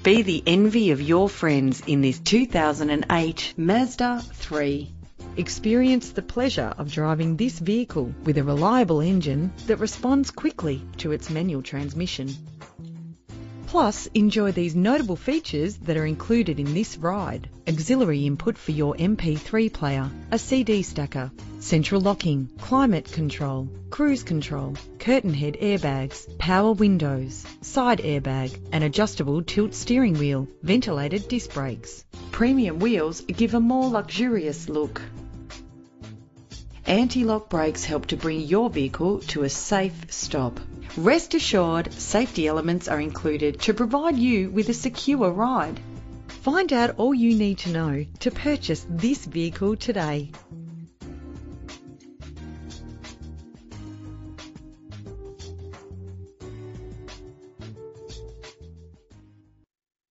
Be the envy of your friends in this 2008 Mazda 3. Experience the pleasure of driving this vehicle with a reliable engine that responds quickly to its manual transmission. Plus, enjoy these notable features that are included in this ride: auxiliary input for your MP3 player, a CD stacker, central locking, climate control, cruise control, curtain head airbags, power windows, side airbag, an adjustable tilt steering wheel, ventilated disc brakes. Premium wheels give a more luxurious look. Anti-lock brakes help to bring your vehicle to a safe stop. Rest assured, safety elements are included to provide you with a secure ride. Find out all you need to know to purchase this vehicle today.